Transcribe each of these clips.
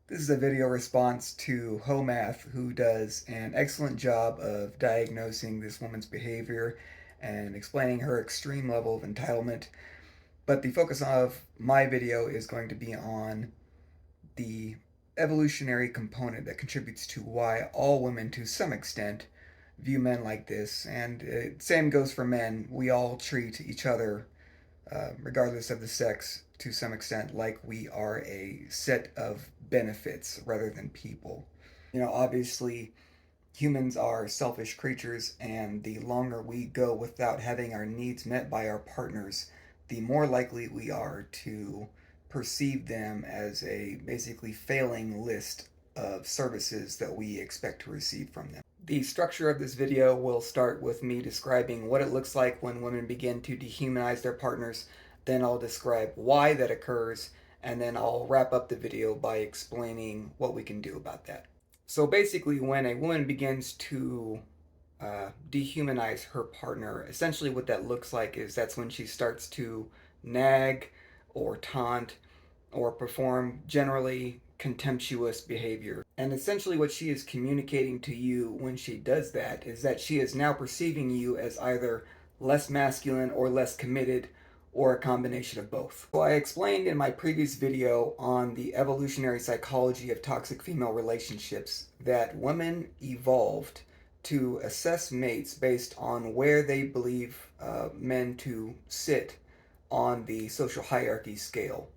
This is a video response to Homath, who does an excellent job of diagnosing this woman's behavior and explaining her extreme level of entitlement. But the focus of my video is going to be on the evolutionary component that contributes to why all women, to some extent, view men like this. And same goes for men. We all treat each other, regardless of the sex, to some extent, like we are a set of benefits rather than people. Obviously, humans are selfish creatures, and the longer we go without having our needs met by our partners, the more likely we are to perceive them as a basically failing list of services that we expect to receive from them. The structure of this video will start with me describing what it looks like when women begin to dehumanize their partners. Then I'll describe why that occurs, and then I'll wrap up the video by explaining what we can do about that. So basically, when a woman begins to dehumanize her partner, essentially what that looks like is that's when she starts to nag or taunt or perform generally contemptuous behavior. And essentially, what she is communicating to you when she does that is that she is now perceiving you as either less masculine or less committed, or a combination of both. So I explained in my previous video on the evolutionary psychology of toxic female relationships that women evolved to assess mates based on where they believe men to sit on the social hierarchy scale.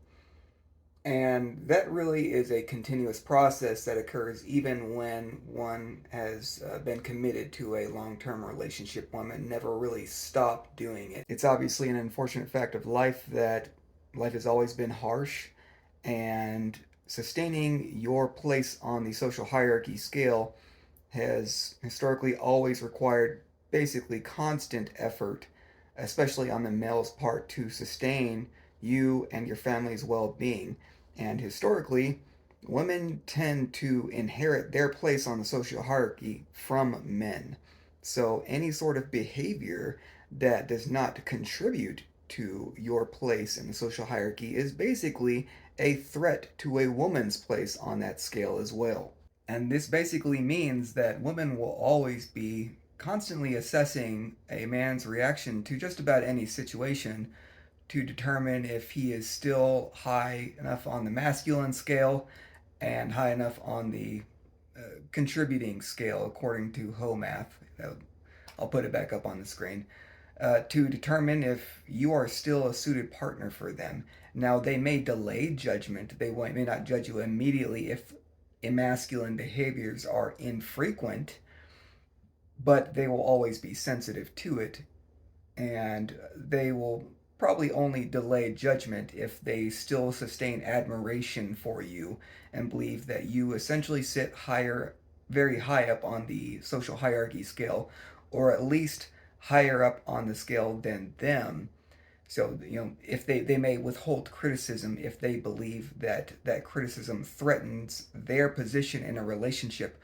And that really is a continuous process that occurs even when one has been committed to a long term relationship. Women never really stop doing it. It's obviously an unfortunate fact of life that life has always been harsh, and sustaining your place on the social hierarchy scale has historically always required basically constant effort, especially on the male's part, to sustain you and your family's well being. And historically, women tend to inherit their place on the social hierarchy from men. So any sort of behavior that does not contribute to your place in the social hierarchy is basically a threat to a woman's place on that scale as well. And this basically means that women will always be constantly assessing a man's reaction to just about any situation to determine if he is still high enough on the masculine scale and high enough on the contributing scale, according to Homath. I'll put it back up on the screen. To determine if you are still a suited partner for them. Now, they may delay judgment. They may not judge you immediately if emasculine behaviors are infrequent, but they will always be sensitive to it, and they will probably only delay judgment if they still sustain admiration for you and believe that you essentially sit higher, very high up on the social hierarchy scale, or at least higher up on the scale than them. So, if they may withhold criticism if they believe that that criticism threatens their position in a relationship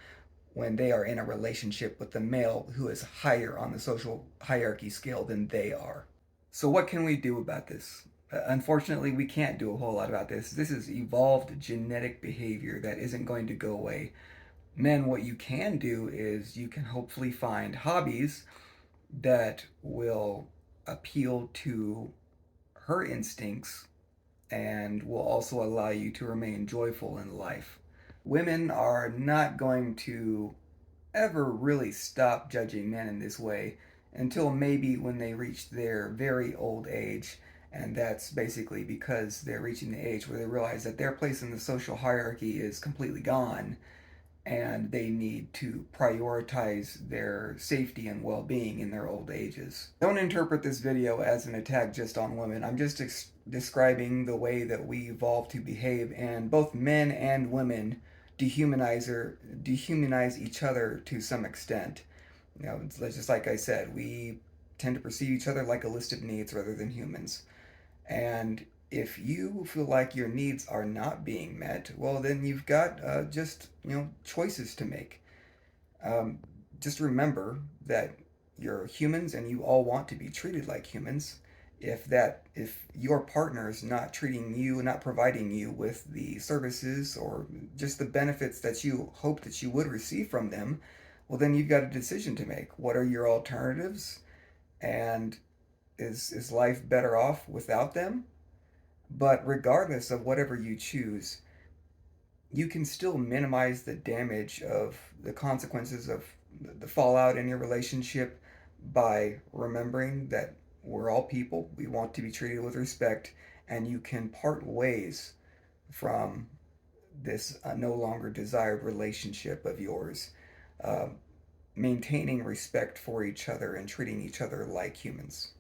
when they are in a relationship with the male who is higher on the social hierarchy scale than they are. So, what can we do about this? Unfortunately, we can't do a whole lot about this. This is evolved genetic behavior that isn't going to go away. Men, what you can do is you can hopefully find hobbies that will appeal to her instincts and will also allow you to remain joyful in life. Women are not going to ever really stop judging men in this way until maybe when they reach their very old age. And that's basically because they're reaching the age where they realize that their place in the social hierarchy is completely gone, and they need to prioritize their safety and well being in their old ages. Don't interpret this video as an attack just on women. I'm just describing the way that we evolve to behave, and both men and women dehumanize each other to some extent. It's just like I said, we tend to perceive each other like a list of needs rather than humans. And if you feel like your needs are not being met, well, then you've got just choices to make. Um, just remember that you're humans and you all want to be treated like humans. If your partner is not treating you, not providing you with the services or just the benefits that you hope that you would receive from them, well, then you've got a decision to make. What are your alternatives? And is life better off without them? But regardless of whatever you choose, you can still minimize the damage of the consequences of the fallout in your relationship by remembering that we're all people. We want to be treated with respect, and you can part ways from this no longer desired relationship of yours, uh, maintaining respect for each other and treating each other like humans.